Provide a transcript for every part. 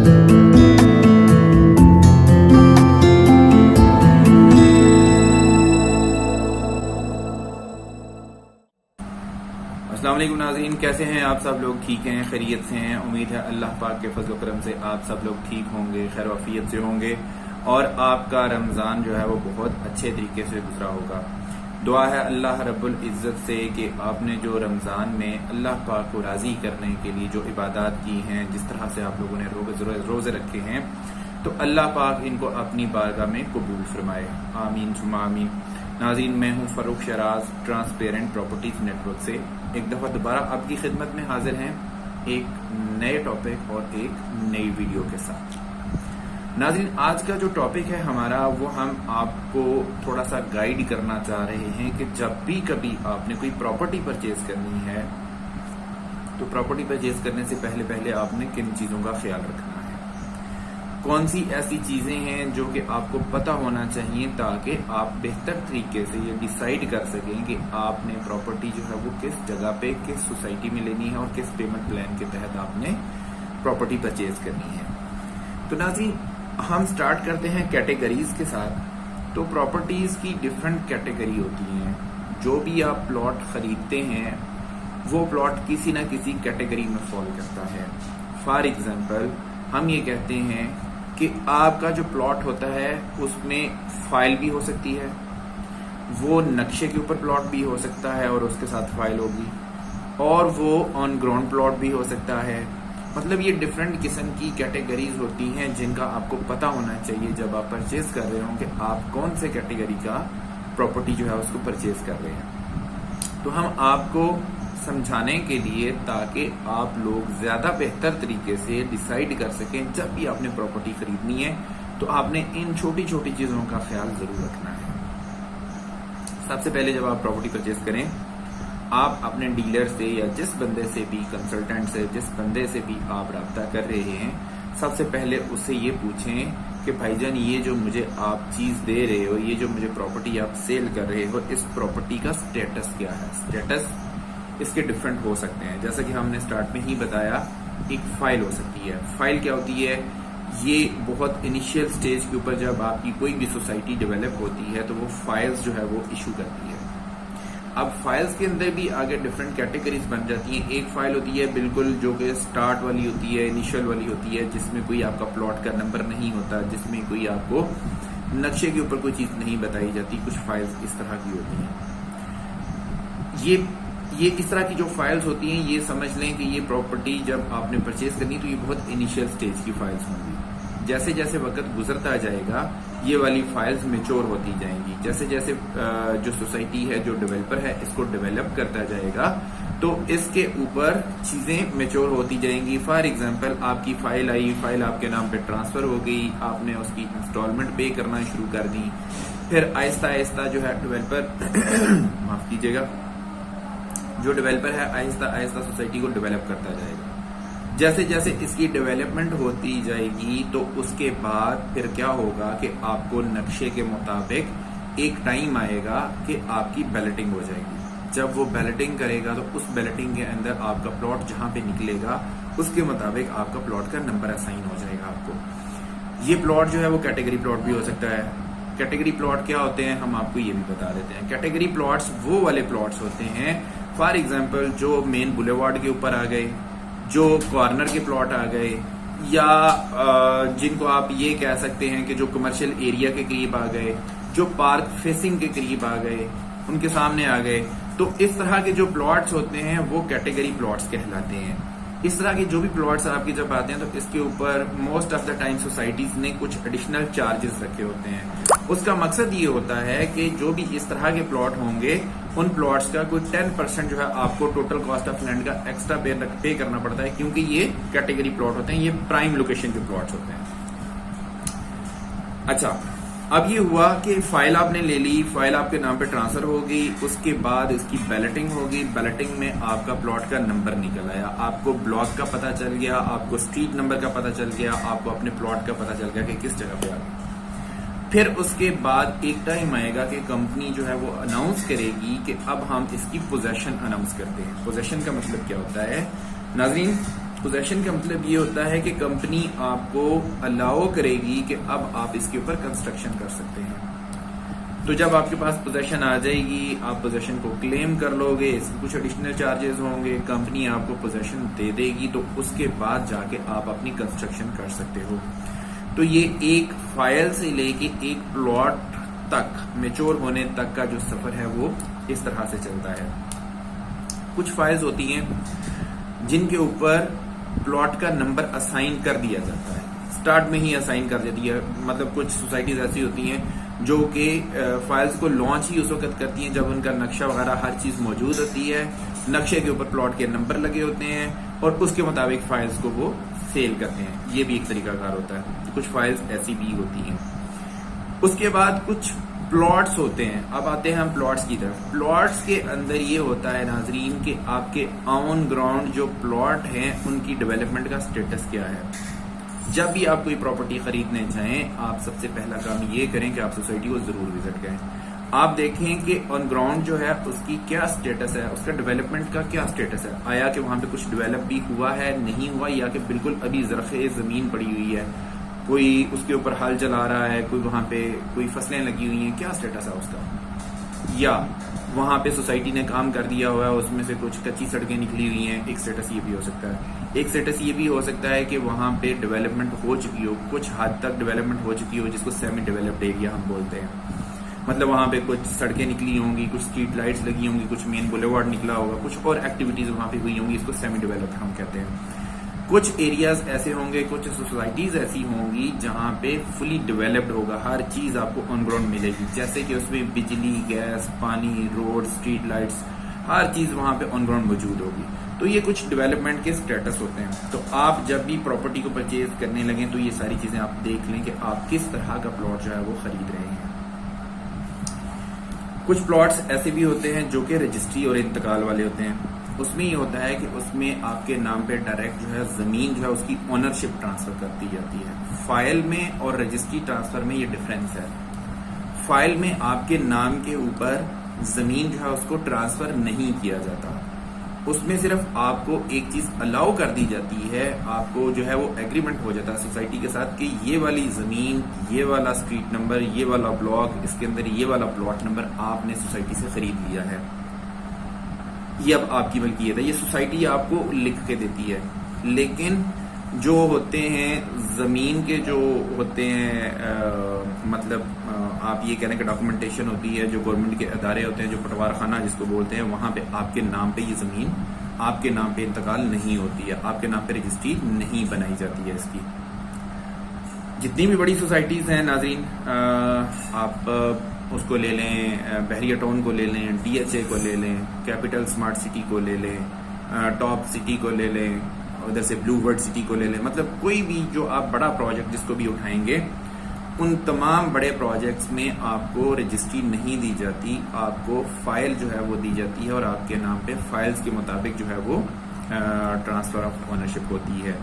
अस्सलाम वालेकुम नाज़रीन, कैसे हैं आप सब लोग? ठीक हैं, खैरियत से हैं? उम्मीद है अल्लाह पाक के फजल करम से आप सब लोग ठीक होंगे, खैर वाफियत से होंगे और आपका रमज़ान जो है वो बहुत अच्छे तरीके से गुजरा होगा। दुआ है अल्लाह रब्बुल इज़्ज़त से कि आपने जो रमज़ान में अल्लाह पाक को राज़ी करने के लिए जो इबादत की हैं, जिस तरह से आप लोगों ने रोज़े रखे हैं, तो अल्लाह पाक इनको अपनी बारगाह में कबूल फरमाए। आमीन सुम्मा आमीन। नाज़रीन, मैं हूँ Farooq Sharaj, transparent properties network से एक दफ़ा दोबारा आपकी खिदमत में हाजिर हैं एक नए टॉपिक और एक नई वीडियो के साथ। नाज़रीन, आज का जो टॉपिक है हमारा, वो हम आपको थोड़ा सा गाइड करना चाह रहे हैं कि जब भी कभी आपने कोई प्रॉपर्टी परचेज करनी है तो प्रॉपर्टी परचेज करने से पहले आपने किन चीज़ों का ख्याल रखना है, कौन सी ऐसी चीजें हैं जो कि आपको पता होना चाहिए ताकि आप बेहतर तरीके से ये डिसाइड कर सकें कि आपने प्रॉपर्टी जो है वो किस जगह पे, किस सोसाइटी में लेनी है और किस पेमेंट प्लान के तहत आपने प्रॉपर्टी परचेज करनी है। तो नाज़रीन, हम स्टार्ट करते हैं कैटेगरीज के साथ। तो प्रॉपर्टीज की डिफरेंट कैटेगरी होती हैं। जो भी आप प्लॉट खरीदते हैं वो प्लॉट किसी ना किसी कैटेगरी में फॉल करता है। फॉर एग्जाम्पल, हम ये कहते हैं कि आपका जो प्लॉट होता है उसमें फाइल भी हो सकती है, वो नक्शे के ऊपर प्लॉट भी हो सकता है और उसके साथ फाइल होगी, और वो ऑन ग्राउंड प्लॉट भी हो सकता है। मतलब ये डिफरेंट किस्म की कैटेगरीज होती हैं जिनका आपको पता होना चाहिए जब आप परचेज कर रहे हो कि आप कौन से कैटेगरी का प्रॉपर्टी जो है उसको परचेज कर रहे हैं। तो हम आपको समझाने के लिए, ताकि आप लोग ज्यादा बेहतर तरीके से डिसाइड कर सकें जब भी आपने प्रॉपर्टी खरीदनी है, तो आपने इन छोटी छोटी चीजों का ख्याल जरूर रखना है। सबसे पहले जब आप प्रॉपर्टी परचेज करें, आप अपने डीलर से या जिस बंदे से भी, कंसल्टेंट से, जिस बंदे से भी आप रब्ता कर रहे हैं, सबसे पहले उससे ये पूछें कि भाईजान, ये जो मुझे आप चीज दे रहे हो, ये जो मुझे प्रॉपर्टी आप सेल कर रहे हो, इस प्रॉपर्टी का स्टेटस क्या है। स्टेटस इसके डिफरेंट हो सकते हैं, जैसा कि हमने स्टार्ट में ही बताया। एक फाइल हो सकती है। फाइल क्या होती है? ये बहुत इनिशियल स्टेज के ऊपर जब आपकी कोई भी सोसाइटी डेवलप होती है तो वो फाइल्स जो है वो इशू करती है। अब फाइल्स के अंदर भी आगे डिफरेंट कैटेगरीज बन जाती हैं। एक फाइल होती है बिल्कुल जो कि स्टार्ट वाली होती है, इनिशियल वाली होती है, जिसमें कोई आपका प्लॉट का नंबर नहीं होता, जिसमें कोई आपको नक्शे के ऊपर कोई चीज नहीं बताई जाती। कुछ फाइल्स इस तरह की होती हैं। ये इस तरह की जो फाइल्स होती हैं, ये समझ लें कि ये प्रॉपर्टी जब आपने परचेज करनी तो ये बहुत इनिशियल स्टेज की फाइल्स होंगी। जैसे जैसे वक्त गुजरता जाएगा ये वाली फाइल्स मेच्योर होती जाएंगी। जैसे जैसे जो सोसाइटी है, जो डेवलपर है, इसको डेवलप करता जाएगा तो इसके ऊपर चीजें मेच्योर होती जाएंगी। फॉर एग्जांपल, आपकी फाइल आई, फाइल आपके नाम पे ट्रांसफर हो गई, आपने उसकी इंस्टॉलमेंट पे करना शुरू कर दी। फिर आहिस्ता आहिस्ता जो है डेवलपर माफ कीजिएगा, जो डेवलपर है आहिस्ता आहिस्ता सोसाइटी को डेवलप करता जाएगा। जैसे जैसे इसकी डेवलपमेंट होती जाएगी तो उसके बाद फिर क्या होगा कि आपको नक्शे के मुताबिक एक टाइम आएगा कि आपकी बैलेटिंग हो जाएगी। जब वो बैलेटिंग करेगा तो उस बैलेटिंग के अंदर आपका प्लॉट जहां पे निकलेगा उसके मुताबिक आपका प्लॉट का नंबर असाइन हो जाएगा आपको। ये प्लॉट जो है वो कैटेगरी प्लॉट भी हो सकता है। कैटेगरी प्लॉट क्या होते हैं हम आपको ये भी बता देते हैं। कैटेगरी प्लॉट्स वो वाले प्लॉट्स होते हैं, फॉर एग्जाम्पल, जो मेन बुलेवार्ड के ऊपर आ गए, जो कॉर्नर के प्लॉट आ गए, या जिनको आप ये कह सकते हैं कि जो कमर्शियल एरिया के करीब आ गए, जो पार्क फेसिंग के करीब आ गए, उनके सामने आ गए। तो इस तरह के जो प्लॉट्स होते हैं वो कैटेगरी प्लॉट्स कहलाते हैं। इस तरह के जो भी प्लॉट्स आपके जब आते हैं तो इसके ऊपर most of the time societies ने कुछ एडिशनल चार्जेस रखे होते हैं। उसका मकसद ये होता है कि जो भी इस तरह के प्लॉट होंगे उन प्लॉट्स का कोई 10% जो है आपको टोटल कॉस्ट ऑफ लैंड का एक्स्ट्रा पे करना पड़ता है, क्योंकि ये कैटेगरी प्लॉट होते हैं, ये प्राइम लोकेशन के प्लॉट्स होते हैं। अच्छा, अब ये हुआ कि फाइल आपने ले ली, फाइल आपके नाम पे ट्रांसफर हो गई, उसके बाद इसकी बैलेटिंग होगी। बैलेटिंग में आपका प्लॉट का नंबर निकल आया, आपको ब्लॉक का पता चल गया, आपको स्ट्रीट नंबर का पता चल गया, आपको अपने प्लॉट का पता चल गया कि किस जगह पे आ गया। फिर उसके बाद एक टाइम आएगा कि कंपनी जो है वो अनाउंस करेगी कि अब हम इसकी पोजेशन अनाउंस करते हैं। पोजेशन का मतलब क्या होता है नाज़रीन? पोजेशन का मतलब ये होता है कि कंपनी आपको अलाउ करेगी कि अब आप इसके ऊपर कंस्ट्रक्शन कर सकते हैं। तो जब आपके पास पोजेशन आ जाएगी, आप पोजेशन को क्लेम कर लोगे, इसके कुछ एडिशनल चार्जेस होंगे, कंपनी आपको पोजेशन दे देगी, तो उसके बाद जाके आप अपनी कंस्ट्रक्शन कर सकते हो। तो ये एक फाइल से लेके एक प्लॉट तक मैच्योर होने तक का जो सफर है वो इस तरह से चलता है। कुछ फाइल्स होती हैं जिनके ऊपर प्लॉट का नंबर असाइन कर दिया जाता है, स्टार्ट में ही असाइन कर देती है। मतलब कुछ सोसाइटीज ऐसी होती हैं जो कि फाइल्स को लॉन्च ही उस वक्त करती हैं जब उनका नक्शा वगैरह हर चीज मौजूद होती है, नक्शे के ऊपर प्लॉट के नंबर लगे होते हैं और उसके मुताबिक फाइल्स को वो सेल करते हैं। ये भी एक तरीकाकार होता है। कुछ फाइल्स ऐसी भी होती हैं। उसके बाद कुछ प्लॉट्स होते हैं। अब आते हैं हम प्लॉट्स की तरफ। प्लॉट्स के अंदर ये होता है नाजरीन कि आपके ऑन ग्राउंड जो प्लॉट हैं उनकी डेवलपमेंट का स्टेटस क्या है। जब भी आप कोई प्रॉपर्टी खरीदने जाएं, आप सबसे पहला काम ये करें कि आप सोसाइटी को जरूर विजिट करें। आप देखें कि ऑन ग्राउंड जो है उसकी क्या स्टेटस है, उसका डेवलपमेंट का क्या स्टेटस है। आया कि वहां पे कुछ डेवलप भी हुआ है, नहीं हुआ, या कि बिल्कुल अभी ज़रख़े ज़मीन पड़ी हुई है, कोई उसके ऊपर हल चला रहा है, कोई वहां पे कोई फसलें लगी हुई हैं, क्या स्टेटस है उसका। या वहां पे सोसाइटी ने काम कर दिया हुआ है, उसमें से कुछ कच्ची सड़कें निकली हुई हैं, एक स्टेटस ये भी हो सकता है। एक स्टेटस ये भी हो सकता है कि वहां पे डेवलपमेंट हो चुकी हो, कुछ हद तक डेवलपमेंट हो चुकी हो, जिसको सेमी डेवलप्ड एरिया हम बोलते हैं। मतलब वहां पे कुछ सड़कें निकली होंगी, कुछ स्ट्रीट लाइट्स लगी होंगी, कुछ मेन बुलेवार्ड निकला होगा, कुछ और एक्टिविटीज वहां पे हुई होंगी, इसको सेमी डेवलप्ड हम कहते हैं। कुछ एरियाज ऐसे होंगे, कुछ सोसाइटीज ऐसी होंगी जहां पे फुली डेवलप्ड होगा, हर चीज आपको ऑन ग्राउंड मिलेगी, जैसे कि उसमें बिजली, गैस, पानी, रोड, स्ट्रीट लाइट्स, हर चीज वहां पे ऑन ग्राउंड मौजूद होगी। तो ये कुछ डेवलपमेंट के स्टेटस होते हैं। तो आप जब भी प्रॉपर्टी को परचेज करने लगे तो ये सारी चीजें आप देख लें कि आप किस तरह का प्लॉट जो है वो खरीद रहे हैं। कुछ प्लॉट्स ऐसे भी होते हैं जो कि रजिस्ट्री और इंतकाल वाले होते हैं। उसमें ये होता है कि उसमें आपके नाम पे डायरेक्ट जो है जमीन जो है उसकी ओनरशिप ट्रांसफर कर दी जाती है। फाइल में और रजिस्ट्री ट्रांसफर में ये डिफरेंस है। फाइल में आपके नाम के ऊपर जमीन जो है उसको ट्रांसफर नहीं किया जाता, उसमें सिर्फ आपको एक चीज अलाउ कर दी जाती है, आपको जो है वो एग्रीमेंट हो जाता है सोसाइटी के साथ कि ये वाली जमीन, ये वाला स्ट्रीट नंबर, ये वाला ब्लॉक, इसके अंदर ये वाला प्लॉट नंबर आपने सोसाइटी से खरीद लिया है, ये अब आपकी मलकियत है। ये सोसाइटी आपको लिख के देती है। लेकिन जो होते हैं जमीन के जो होते हैं मतलब आप ये कह रहे हैं कि डॉक्यूमेंटेशन होती है, जो गवर्नमेंट के अदारे होते हैं, जो पटवार खाना जिसको बोलते हैं, वहां पे आपके नाम पे ये जमीन आपके नाम पे इंतकाल नहीं होती है, आपके नाम पे रजिस्ट्री नहीं बनाई जाती है इसकी। जितनी भी बड़ी सोसाइटीज हैं नाजरीन, आप उसको ले लें, बहरिया टाउन को ले लें, DHA को ले लें, कैपिटल स्मार्ट सिटी को ले लें, टॉप सिटी को ले लें, उधर से ब्लू वर्ल्ड सिटी को ले लें, मतलब कोई भी जो आप बड़ा प्रोजेक्ट जिसको भी उठाएंगे, उन तमाम बड़े प्रोजेक्ट्स में आपको रजिस्ट्री नहीं दी जाती, आपको फाइल जो है वो दी जाती है और आपके नाम पे फाइल्स के मुताबिक जो है वो ट्रांसफर ऑफ ओनरशिप होती है।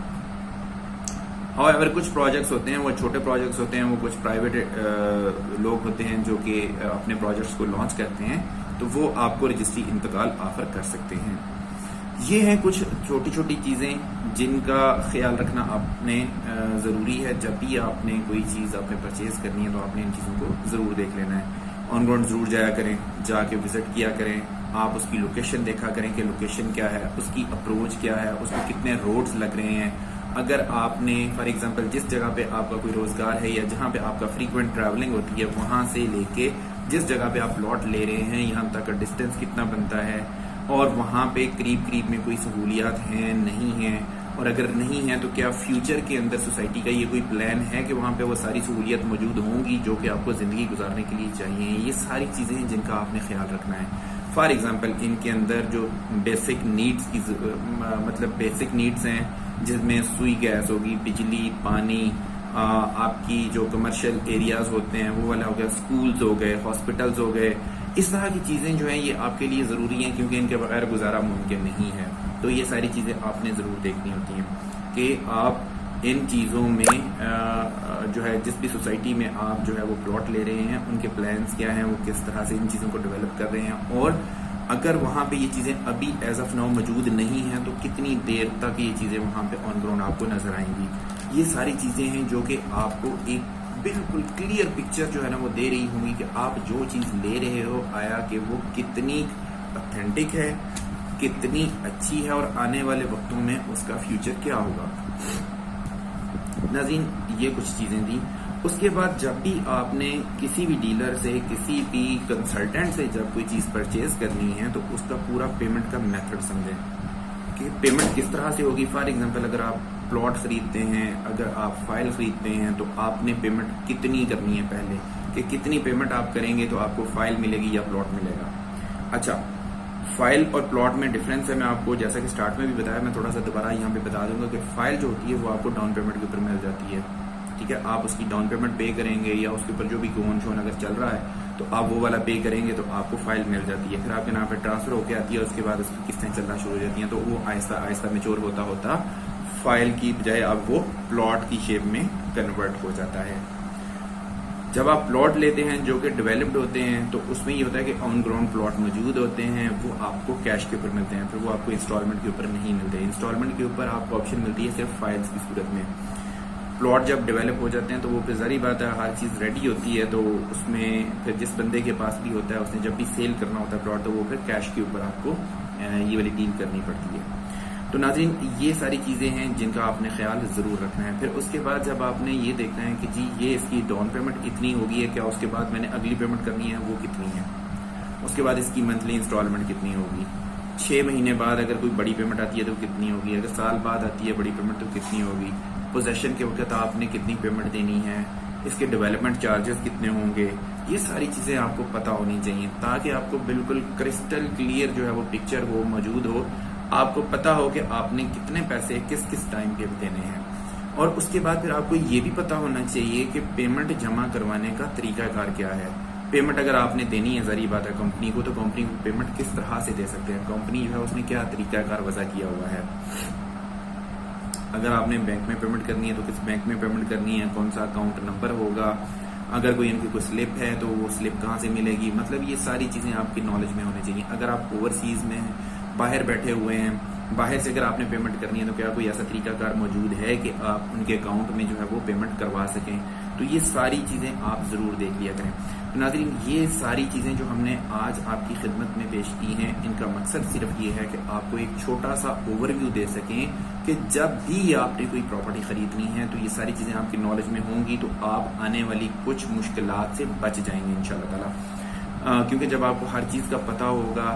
हाउएवर कुछ प्रोजेक्ट्स होते हैं वो छोटे प्रोजेक्ट्स होते हैं, वो कुछ प्राइवेट लोग होते हैं जो कि अपने प्रोजेक्ट्स को लॉन्च करते हैं, तो वो आपको रजिस्ट्री इंतकाल ऑफर कर सकते हैं। ये हैं कुछ छोटी छोटी चीजें जिनका ख्याल रखना आपने जरूरी है। जब भी आपने कोई चीज आपने परचेज करनी है तो आपने इन चीजों को जरूर देख लेना है। ऑन ग्राउंड जरूर जाया करें, जाके विजिट किया करें, आप उसकी लोकेशन देखा करें कि लोकेशन क्या है, उसकी अप्रोच क्या है, उसमें कितने रोड्स लग रहे हैं। अगर आपने फॉर एग्जांपल जिस जगह पे आपका कोई रोजगार है या जहां पे आपका फ्रीक्वेंट ट्रैवलिंग होती है, वहां से लेके जिस जगह पे आप प्लॉट ले रहे हैं यहाँ तक का डिस्टेंस कितना बनता है, और वहां पे करीब करीब में कोई सहूलियात हैं नहीं हैं, और अगर नहीं है तो क्या फ्यूचर के अंदर सोसाइटी का ये कोई प्लान है कि वहां पे वो सारी सहूलियत मौजूद होंगी जो कि आपको जिंदगी गुजारने के लिए चाहिए। ये सारी चीजें हैं जिनका आपने ख्याल रखना है। फॉर एग्जाम्पल इनके अंदर जो बेसिक नीड्स की मतलब बेसिक नीड्स हैं जिसमें सुई गैस होगी, बिजली, पानी, आपकी जो कमर्शियल एरियाज होते हैं वो वाला हो गया, स्कूल्स हो गए, हॉस्पिटल्स हो गए, इस तरह की चीजें जो हैं ये आपके लिए जरूरी हैं क्योंकि इनके बगैर गुजारा मुमकिन नहीं है। तो ये सारी चीजें आपने जरूर देखनी होती हैं कि आप इन चीजों में जो है जिस भी सोसाइटी में आप जो है वो प्लॉट ले रहे हैं उनके प्लान्स क्या हैं, वो किस तरह से इन चीजों को डेवलप कर रहे हैं, और अगर वहाँ पे ये चीज़ें अभी एज ऑफ नाउ मौजूद नहीं हैं तो कितनी देर तक ये चीज़ें वहाँ पे ऑन ग्राउंड आपको नजर आएंगी। ये सारी चीज़ें हैं जो कि आपको एक बिल्कुल क्लियर पिक्चर जो है ना वो दे रही होंगी कि आप जो चीज़ ले रहे हो आया कि वो कितनी ऑथेंटिक है, कितनी अच्छी है और आने वाले वक्तों में उसका फ्यूचर क्या होगा। नाज़रीन, ये कुछ चीज़ें थी। उसके बाद जब भी आपने किसी भी डीलर से, किसी भी कंसल्टेंट से जब कोई चीज़ परचेज करनी है तो उसका पूरा पेमेंट का मेथड समझें कि पेमेंट किस तरह से होगी। फॉर एग्जांपल, अगर आप प्लॉट खरीदते हैं, अगर आप फाइल खरीदते हैं तो आपने पेमेंट कितनी करनी है पहले, कि कितनी पेमेंट आप करेंगे तो आपको फाइल मिलेगी या प्लॉट मिलेगा। अच्छा, फाइल और प्लॉट में डिफरेंस है। मैं आपको जैसा कि स्टार्ट में भी बताया, मैं थोड़ा सा दोबारा यहाँ पे बता दूंगा कि फाइल जो होती है वो आपको डाउन पेमेंट के ऊपर मिल जाती है। ठीक है, आप उसकी डाउन पेमेंट पे करेंगे या उसके ऊपर जो भी गोन शोन अगर चल रहा है तो आप वो वाला पे करेंगे तो आपको फाइल मिल जाती है। फिर आपके नाम पे ट्रांसफर होकर आती है, उसके बाद उसकी किस्तें चलना शुरू हो जाती हैं। तो वो आहिस्ता आहिस्ता मेच्योर होता होता फाइल की बजाय अब वो प्लॉट की शेप में कन्वर्ट हो जाता है। जब आप प्लॉट लेते हैं जो कि डेवलप्ड होते हैं तो उसमें ये होता है कि ऑन ग्राउंड प्लॉट मौजूद होते हैं, वो आपको कैश के ऊपर मिलते हैं, फिर वो आपको इंस्टॉलमेंट के ऊपर नहीं मिलते। इंस्टॉलमेंट के ऊपर आपको ऑप्शन मिलती है सिर्फ फाइल्स की सूरत में। प्लॉट जब डेवलप हो जाते हैं तो वो फिर ज़ाहिर बात है हर चीज़ रेडी होती है, तो उसमें फिर जिस बंदे के पास भी होता है उसने जब भी सेल करना होता है प्लॉट तो वो फिर कैश के ऊपर आपको ये वाली डील करनी पड़ती है। तो नाज़रीन, ये सारी चीज़ें हैं जिनका आपने ख्याल ज़रूर रखना है। फिर उसके बाद जब आपने ये देखना है कि जी ये इसकी डाउन पेमेंट इतनी होगी है क्या, उसके बाद मैंने अगली पेमेंट करनी है वो कितनी है, उसके बाद इसकी मंथली इंस्टॉलमेंट कितनी होगी, 6 महीने बाद अगर कोई बड़ी पेमेंट आती है तो कितनी होगी, अगर साल बाद आती है बड़ी पेमेंट तो कितनी होगी, पोजेशन के वक्त आपने कितनी पेमेंट देनी है, इसके डेवलपमेंट चार्जेस कितने होंगे। ये सारी चीज़ें आपको पता होनी चाहिए ताकि आपको बिल्कुल क्रिस्टल क्लियर जो है वो पिक्चर हो, मौजूद हो, आपको पता हो कि आपने कितने पैसे किस किस टाइम के देने हैं। और उसके बाद फिर आपको ये भी पता होना चाहिए कि पेमेंट जमा करवाने का तरीकाकार क्या है। पेमेंट अगर आपने देनी है, ज़ाहिर बात है कंपनी को, तो कंपनी को पेमेंट किस तरह से दे सकते हैं, कंपनी जो है उसने क्या तरीकाकार वजह किया हुआ है। अगर आपने बैंक में पेमेंट करनी है तो किस बैंक में पेमेंट करनी है, कौन सा अकाउंट नंबर होगा, अगर कोई इनकी कोई स्लिप है तो वो स्लिप कहाँ से मिलेगी, मतलब ये सारी चीज़ें आपकी नॉलेज में होनी चाहिए। अगर आप ओवरसीज में बाहर बैठे हुए हैं, बाहर से अगर आपने पेमेंट करनी है तो क्या कोई ऐसा तरीकाकार मौजूद है कि आप उनके अकाउंट में जो है वो पेमेंट करवा सकें, तो ये सारी चीज़ें आप ज़रूर देख लिया करें। तो नाज़रीन, ये सारी चीज़ें जो हमने आज आपकी खिदमत में पेश की हैं, इनका मकसद सिर्फ ये है कि आपको एक छोटा सा ओवरव्यू दे सकें कि जब भी आपने कोई प्रॉपर्टी खरीदनी है तो ये सारी चीज़ें आपकी नॉलेज में होंगी तो आप आने वाली कुछ मुश्किलात से बच जाएंगे इंशाल्लाह ताला। क्योंकि जब आपको हर चीज़ का पता होगा,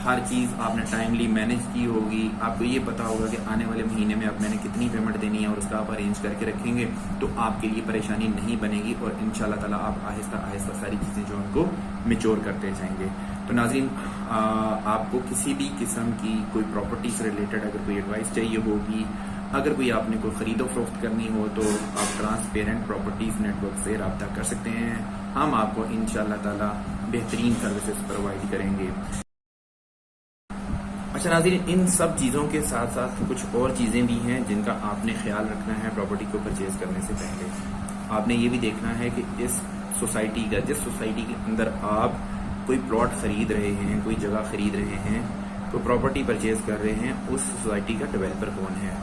हर चीज़ आपने टाइमली मैनेज की होगी, आपको ये पता होगा कि आने वाले महीने में अब मैंने कितनी पेमेंट देनी है और उसका आप अरेंज करके रखेंगे तो आपके लिए परेशानी नहीं बनेगी और इंशाल्लाह ताला आप आहिस्ता आहिस्ता सारी चीज़ें जो उनको मेच्योर करते जाएंगे। तो नाज़रीन, आपको किसी भी किस्म की कोई प्रॉपर्टी से रिलेटेड अगर कोई एडवाइस चाहिए होगी, अगर कोई आपने कोई खरीदो फरोख्त करनी हो तो आप ट्रांसपेरेंट प्रॉपर्टीज नेटवर्क से रब्ता कर सकते हैं। हम आपको इंशाल्लाह ताला बेहतरीन सर्विसेज प्रोवाइड करेंगे। अच्छा नाज़रीन, इन सब चीज़ों के साथ साथ कुछ और चीज़ें भी हैं जिनका आपने ख्याल रखना है प्रॉपर्टी को परचेज करने से पहले। आपने ये भी देखना है कि इस सोसाइटी का, जिस सोसाइटी के अंदर आप कोई प्लॉट खरीद रहे हैं, कोई जगह खरीद रहे हैं, कोई प्रॉपर्टी परचेज कर रहे हैं, उस सोसाइटी का डेवलपर कौन है,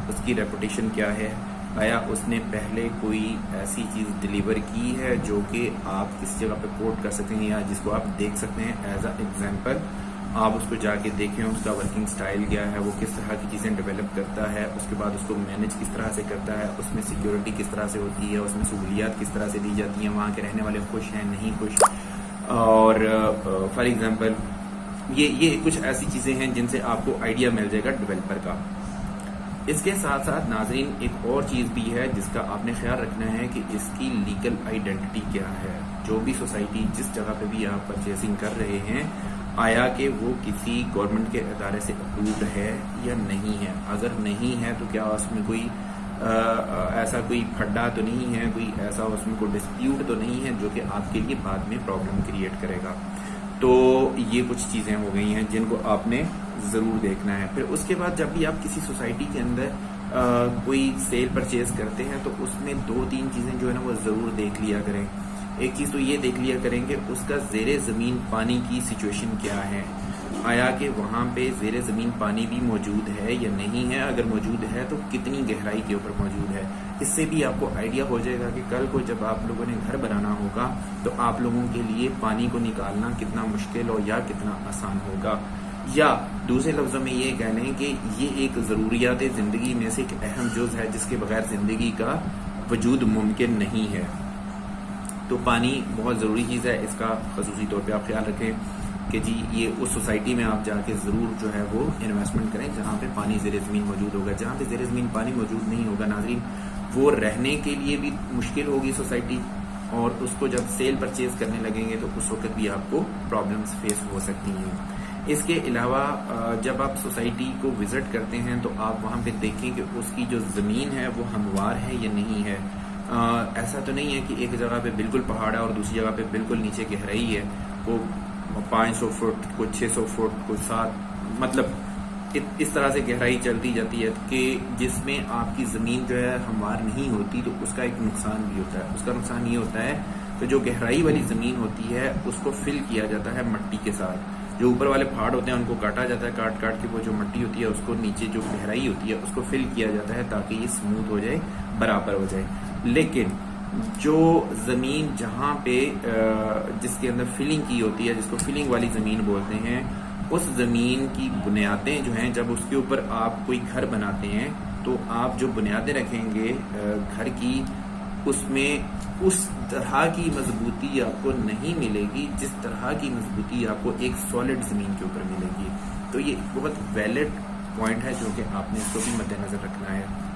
उसकी रेपुटेशन क्या है, आया उसने पहले कोई ऐसी चीज़ डिलीवर की है जो कि आप किस जगह पे कोट कर सकते हैं या जिसको आप देख सकते हैं एज अ एग्जाम्पल। आप उसको जाके देखें, उसका वर्किंग स्टाइल क्या है, वो किस तरह की चीज़ें डेवलप करता है, उसके बाद उसको मैनेज किस तरह से करता है, उसमें सिक्योरिटी किस तरह से होती है, उसमें सहूलियात किस तरह से दी जाती हैं, वहाँ के रहने वाले खुश हैं नहीं खुश। और फॉर एग्जांपल ये कुछ ऐसी चीज़ें हैं जिनसे आपको आइडिया मिल जाएगा डेवलपर का। इसके साथ साथ नाजरीन एक और चीज़ भी है जिसका आपने ख्याल रखना है कि इसकी लीगल आइडेंटिटी क्या है। जो भी सोसाइटी जिस जगह पे भी आप परचेसिंग कर रहे हैं, आया कि वो किसी गवर्नमेंट के अदारे से अप्रूव्ड है या नहीं है। अगर नहीं है तो क्या उसमें कोई ऐसा कोई खड्डा तो नहीं है, कोई ऐसा उसमें कोई डिस्प्यूट तो नहीं है जो कि आपके लिए बाद में प्रॉब्लम क्रिएट करेगा। तो ये कुछ चीज़ें हो गई हैं जिनको आपने ज़रूर देखना है। फिर उसके बाद जब भी आप किसी सोसाइटी के अंदर कोई सेल परचेज करते हैं तो उसमें 2-3 चीज़ें जो है ना वो ज़रूर देख लिया करें। एक चीज़ तो ये देख लिया करेंगे उसका ज़ेरे ज़मीन पानी की सिचुएशन क्या है। आया कि वहाँ पे ज़ेरे ज़मीन पानी भी मौजूद है या नहीं है, अगर मौजूद है तो कितनी गहराई के ऊपर मौजूद है। इससे भी आपको आइडिया हो जाएगा कि कल को जब आप लोगों ने घर बनाना होगा तो आप लोगों के लिए पानी को निकालना कितना मुश्किल और या कितना आसान होगा। या दूसरे लफ्ज़ों में ये कह लें कि ये एक ज़रूरियात ज़िंदगी में से एक अहम जुज़ है जिसके बगैर ज़िंदगी का वजूद मुमकिन नहीं है। तो पानी बहुत ज़रूरी चीज़ है, इसका ख़ुसूसी तौर पे आप ख्याल रखें कि जी ये उस सोसाइटी में आप जाके ज़रूर जो है वो इन्वेस्टमेंट करें जहाँ पे पानी ज़ेरे ज़मीन मौजूद होगा। जहाँ पे ज़ेरे ज़मीन पानी मौजूद नहीं होगा नाज़रीन, वो रहने के लिए भी मुश्किल होगी सोसाइटी, और उसको जब सेल परचेज़ करने लगेंगे तो उस वक्त भी आपको प्रॉब्लम्स फेस हो सकती हैं। इसके अलावा जब आप सोसाइटी को विज़िट करते हैं तो आप वहाँ पे देखें कि उसकी जो ज़मीन है वो हमवार है या नहीं है। ऐसा तो नहीं है कि एक जगह पे बिल्कुल पहाड़ है और दूसरी जगह पे बिल्कुल नीचे गहराई है, को 500 फुट को 600 फुट को 7, मतलब इस तरह से गहराई चलती जाती है कि जिसमें आपकी ज़मीन जो है हमवार नहीं होती, तो उसका एक नुकसान भी होता है। उसका नुकसान ये होता है तो जो गहराई वाली ज़मीन होती है उसको फिल किया जाता है मट्टी के साथ। जो ऊपर वाले पहाड़ होते हैं उनको काटा जाता है, काट काट के वो जो मट्टी होती है उसको नीचे जो गहराई होती है उसको फिल किया जाता है ताकि ये स्मूथ हो जाए, बराबर हो जाए। लेकिन जो ज़मीन जहाँ पे जिसके अंदर फिलिंग की होती है, जिसको फिलिंग वाली ज़मीन बोलते हैं, उस ज़मीन की बुनियादें जो हैं, जब उसके ऊपर आप कोई घर बनाते हैं तो आप जो बुनियादें रखेंगे घर की, उसमें उस तरह की मजबूती आपको नहीं मिलेगी जिस तरह की मजबूती आपको एक सॉलिड ज़मीन के ऊपर मिलेगी। तो ये बहुत वैलिड पॉइंट है जो कि आपने इसको भी मद्देनज़र रखना है।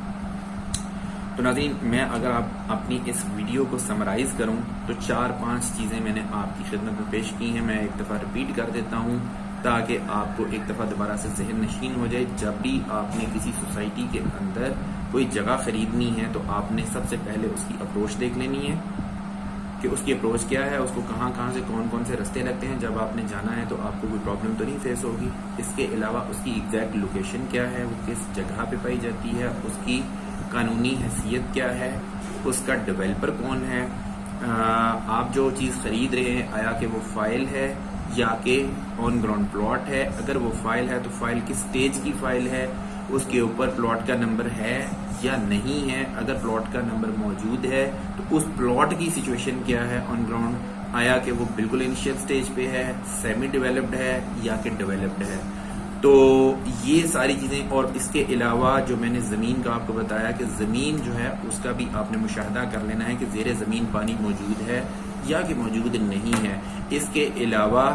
तो नाज़रीन, मैं अगर आप अपनी इस वीडियो को समराइज़ करूं तो 4-5 चीज़ें मैंने आपकी खिदमत में पेश की हैं। मैं एक दफ़ा रिपीट कर देता हूं ताकि आपको एक दफ़ा दोबारा से जहन नशीन हो जाए। जब भी आपने किसी सोसाइटी के अंदर कोई जगह खरीदनी है तो आपने सबसे पहले उसकी अप्रोच देख लेनी है कि उसकी अप्रोच क्या है, उसको कहाँ कहाँ से कौन कौन से रास्ते लगते हैं। जब आपने जाना है तो आपको कोई प्रॉब्लम तो नहीं फेस होगी। इसके अलावा उसकी एग्जैक्ट लोकेशन क्या है, वो किस जगह पे पाई जाती है, उसकी कानूनी हैसियत क्या है, उसका डेवलपर कौन है, आप जो चीज़ खरीद रहे हैं आया कि वो फाइल है या कि ऑन ग्राउंड प्लॉट है। अगर वो फाइल है तो फाइल किस स्टेज की फाइल है, उसके ऊपर प्लॉट का नंबर है या नहीं है। अगर प्लॉट का नंबर मौजूद है तो उस प्लॉट की सिचुएशन क्या है ऑन ग्राउंड, आया कि वो बिल्कुल इनिशियल स्टेज पे है, सेमी डेवलप्ड है या कि डेवलप्ड है। तो ये सारी चीज़ें, और इसके अलावा जो मैंने ज़मीन का आपको बताया कि ज़मीन जो है उसका भी आपने मुशाहदा कर लेना है कि ज़ेरे ज़मीन पानी मौजूद है या कि मौजूद नहीं है। इसके अलावा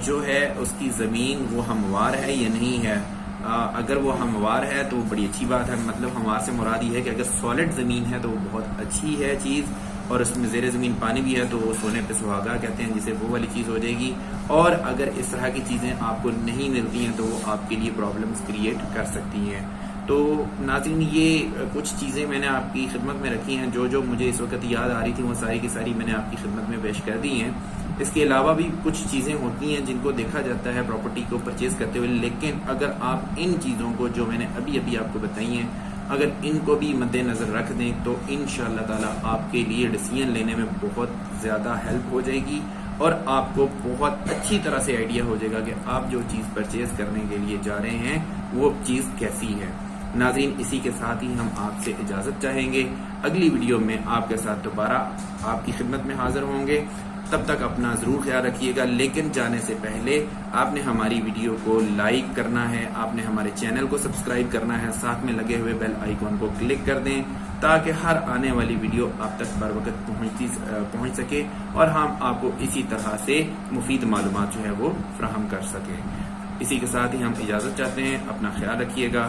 जो है उसकी ज़मीन वो हमवार है या नहीं है। अगर वो हमवार है तो बड़ी अच्छी बात है, मतलब हमवार से मुराद ये है कि अगर सॉलिड ज़मीन है तो वो बहुत अच्छी है चीज़, और उसमें ज़ेरे ज़मीन पानी भी है तो वो सोने पे सुहागा कहते हैं जिसे, वो वाली चीज़ हो जाएगी। और अगर इस तरह की चीज़ें आपको नहीं मिलती हैं तो वो आपके लिए प्रॉब्लम्स क्रिएट कर सकती हैं। तो नाज़रीन, ये कुछ चीज़ें मैंने आपकी खिदमत में रखी हैं, जो जो मुझे इस वक्त याद आ रही थी वो सारी की सारी मैंने आपकी खिदमत में पेश कर दी हैं। इसके अलावा भी कुछ चीज़ें होती हैं जिनको देखा जाता है प्रॉपर्टी को परचेज करते हुए, लेकिन अगर आप इन चीज़ों को जो मैंने अभी अभी आपको बताई हैं, अगर इनको भी मद्देनज़र रख दें तो इंशाअल्लाह ताला आपके लिए डिसीजन लेने में बहुत ज़्यादा हेल्प हो जाएगी और आपको बहुत अच्छी तरह से आइडिया हो जाएगा कि आप जो चीज़ परचेज करने के लिए जा रहे हैं वो चीज़ कैसी है। नाज़रीन, इसी के साथ ही हम आपसे इजाज़त चाहेंगे। अगली वीडियो में आपके साथ दोबारा आपकी खिदमत में हाजिर होंगे। तब तक अपना ज़रूर ख्याल रखिएगा, लेकिन जाने से पहले आपने हमारी वीडियो को लाइक करना है, आपने हमारे चैनल को सब्सक्राइब करना है, साथ में लगे हुए बेल आइकॉन को क्लिक कर दें ताकि हर आने वाली वीडियो आप तक बर वक्त पहुँच सके और हम आपको इसी तरह से मुफीद मालूमात जो है वो फ्राहम कर सकें। इसी के साथ ही हम इजाज़त चाहते हैं। अपना ख्याल रखिएगा।